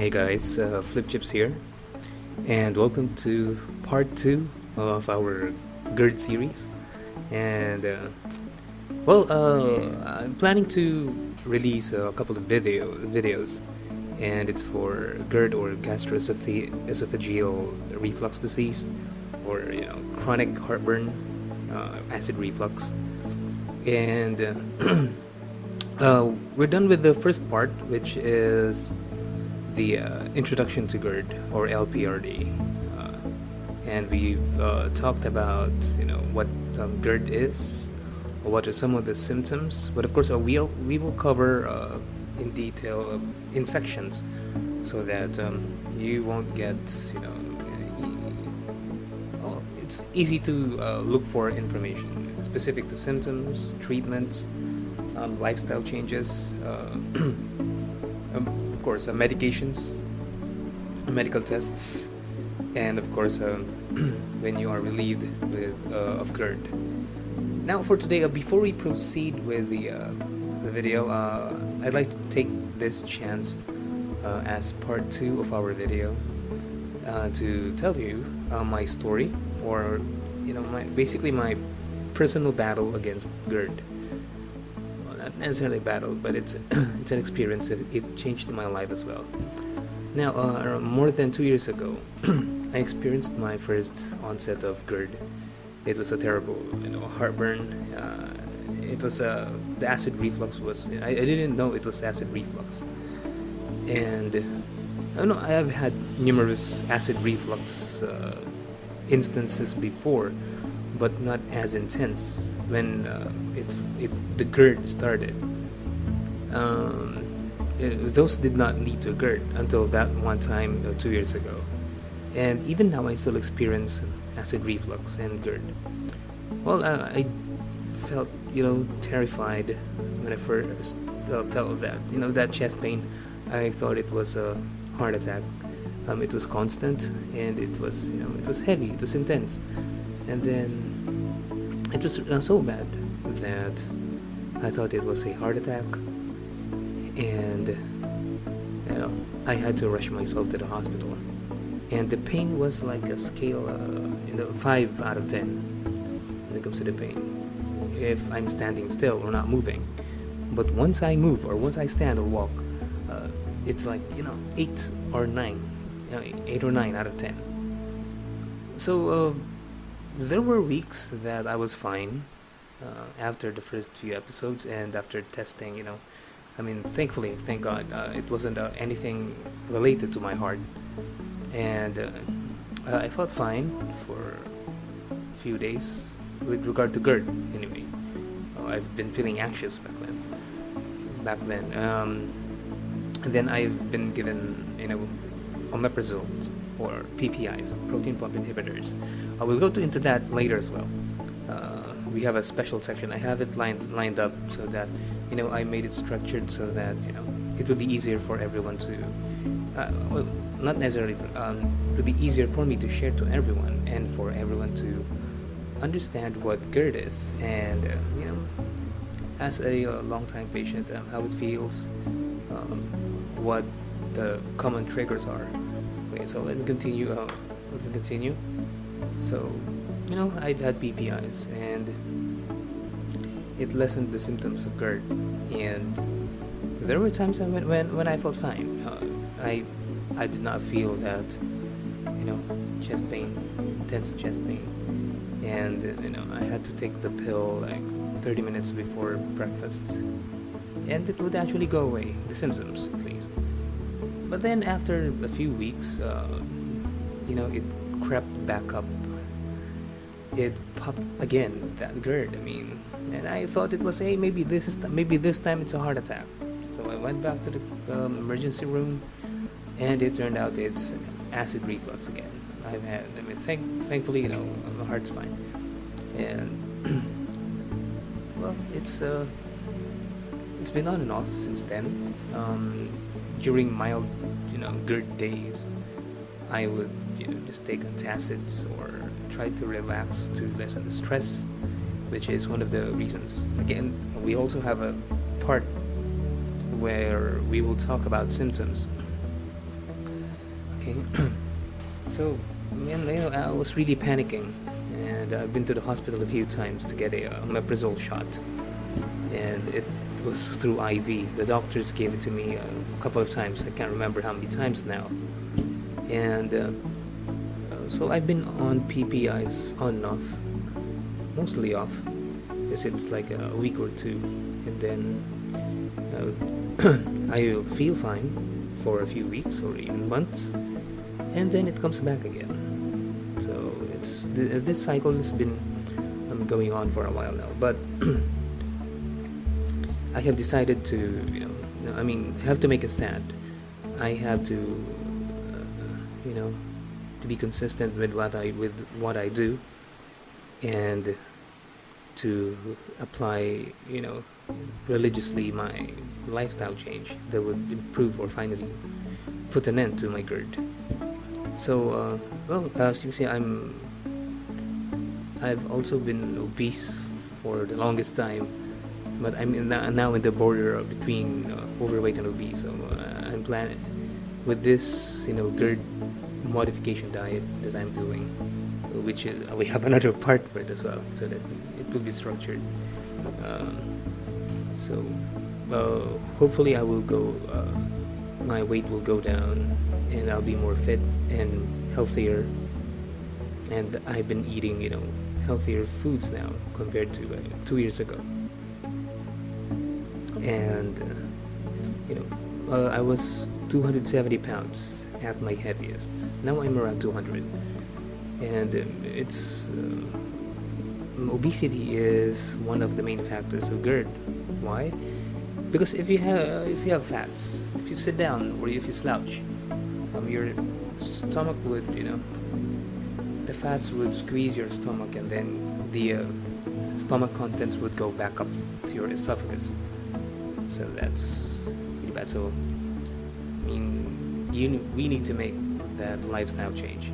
Hey guys, Flipchipz here, and welcome to part 2 of our GERD series. And I'm planning to release a couple of videos, and it's for GERD or gastroesophageal reflux disease, or chronic heartburn, acid reflux, and we're done with the first part, which is the introduction to GERD or LPRD, and we've talked about what GERD is, what are some of the symptoms. But of course, we will cover in detail in sections, so that you won't get it's easy to look for information specific to symptoms, treatments, lifestyle changes. Of course, medications, medical tests, and of course, when you are relieved of GERD. Now, for today, before we proceed with the video, I'd like to take this chance as part 2 of our video to tell you my story, or basically my personal battle against GERD. Not necessarily a battle, but it's it's an experience. It changed my life as well. Now, more than 2 years ago, I experienced my first onset of GERD. It was a terrible, heartburn. It was the acid reflux was. I didn't know it was acid reflux, and I don't know. I have had numerous acid reflux instances before, but not as intense when the GERD started. Those did not lead to GERD until that one time 2 years ago, and even now I still experience acid reflux and GERD. Well, I felt terrified when I first felt that that chest pain. I thought it was a heart attack. It was constant, and it was heavy, it was intense, and then it was so bad that I thought it was a heart attack, and I had to rush myself to the hospital. And the pain was like a scale, 5 out of 10 when it comes to the pain, if I'm standing still or not moving. But once I move, or once I stand or walk, it's like 8 or 9, 8 or 9 out of 10. So there were weeks that I was fine after the first few episodes, and after testing, thankfully, thank God, it wasn't anything related to my heart, and I felt fine for a few days with regard to GERD. Anyway, I've been feeling anxious back then, and then I've been given omeprazole, or PPIs, protein pump inhibitors. I will go into that later as well. We have a special section. I have it lined up so that I made it structured so that it would be easier for everyone to not necessarily it would be easier for me to share to everyone, and for everyone to understand what GERD is, and as a long-time patient, how it feels, what the common triggers are. Okay, so let me continue. So I've had PPIs, and it lessened the symptoms of GERD, and there were times when I felt fine. I did not feel that chest pain, intense chest pain, and I had to take the pill like 30 minutes before breakfast, and it would actually go away, the symptoms at least. But then after a few weeks, it crept back up. It popped again, that GERD. And I thought it was, hey, maybe this time it's a heart attack. So I went back to the emergency room, and it turned out it's acid reflux again. I've had, thankfully, my heart's fine, and well, it's been on and off since then. During mild, GERD days, I would just take antacids or try to relax to lessen the stress, which is one of the reasons. Again, we also have a part where we will talk about symptoms Okay. So, man, I was really panicking, and I've been to the hospital a few times to get a omeprazole shot, and it was through IV. The doctors gave it to me a couple of times. I can't remember how many times now. And so I've been on PPIs on and off, mostly off, because it's like a week or two, and then I feel fine for a few weeks or even months, and then it comes back again. So this cycle has been going on for a while now, but I have decided to, have to make a stand. I have to, to be consistent with what I do, and to apply, religiously my lifestyle change that would improve or finally put an end to my GERD. So, as you see, I've also been obese for the longest time, but now in the border between overweight and obese. So I'm planning with this, GERD modification diet that I'm doing, which is, we have another part for it as well, so that it will be structured. So hopefully I will go. My weight will go down, and I'll be more fit and healthier. And I've been eating, healthier foods now compared to 2 years ago. And I was 270 pounds at my heaviest. Now I'm around 200, and obesity is one of the main factors of GERD. Why? Because if you have fats, if you sit down or if you slouch, your stomach would, the fats would squeeze your stomach, and then the stomach contents would go back up to your esophagus. So that's really bad. So we need to make that lifestyle change.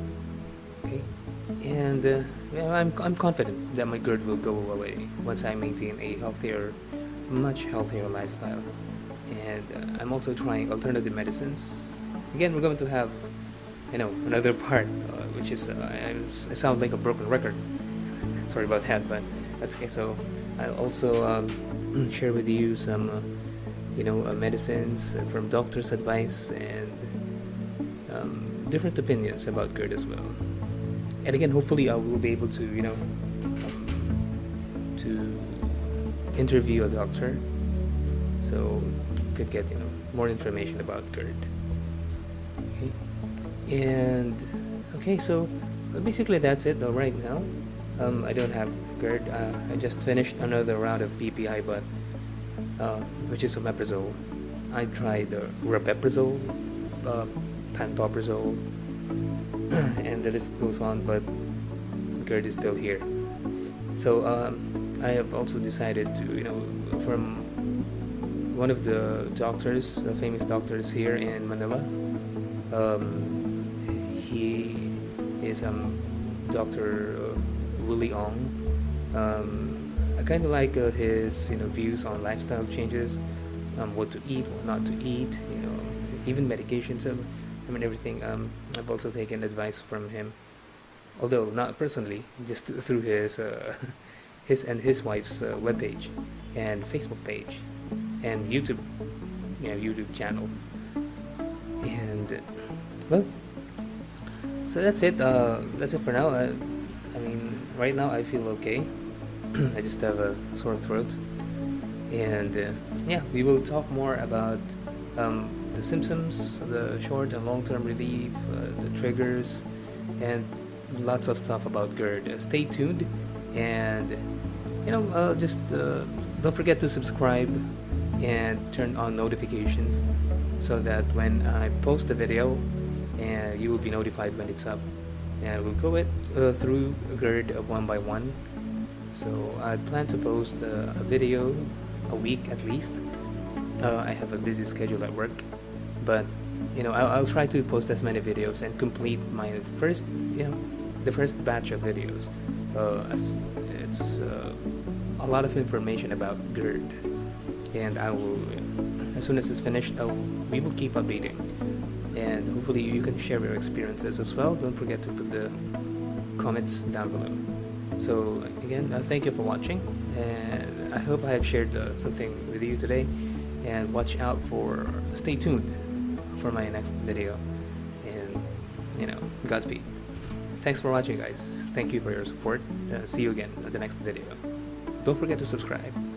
Okay, and I'm confident that my GERD will go away once I maintain a much healthier lifestyle. And I'm also trying alternative medicines. Again, we're going to have another part, which is I sound like a broken record. Sorry about that, but that's okay. So I'll also share with you some medicines from doctors' advice, and different opinions about GERD as well. And again, hopefully I will be able to to interview a doctor, so you could get more information about GERD. Okay, and okay, so basically that's it though right now. I don't have GERD. I just finished another round of PPI, but which is omeprazole. I tried rabeprazole, pantoprazole, and the list goes on, but GERD is still here. So I have also decided to, from one of the doctors, famous doctors here in Manila. He is Dr. Willie Ong. I kind of like his views on lifestyle changes, what to eat, what not to eat, even medications. Everything. I've also taken advice from him, although not personally, just through his and his wife's webpage and Facebook page and YouTube channel. And well, so that's it. That's it for now. Right now I feel okay. I just have a sore throat, and we will talk more about the symptoms, the short and long-term relief, the triggers, and lots of stuff about GERD. Stay tuned, and just don't forget to subscribe and turn on notifications, so that when I post a video, you will be notified when it's up. And we'll go through GERD one by one. So I plan to post a video a week at least. I have a busy schedule at work, but I'll try to post as many videos and complete my the first batch of videos. As it's a lot of information about GERD, and I will, as soon as it's finished, we will keep updating. and hopefully you can share your experiences as well. Don't forget to put the comments down below. So again, thank you for watching, and I hope I have shared something with you today. And stay tuned for my next video. And Godspeed. Thanks for watching, guys. Thank you for your support. See you again at the next video. Don't forget to subscribe.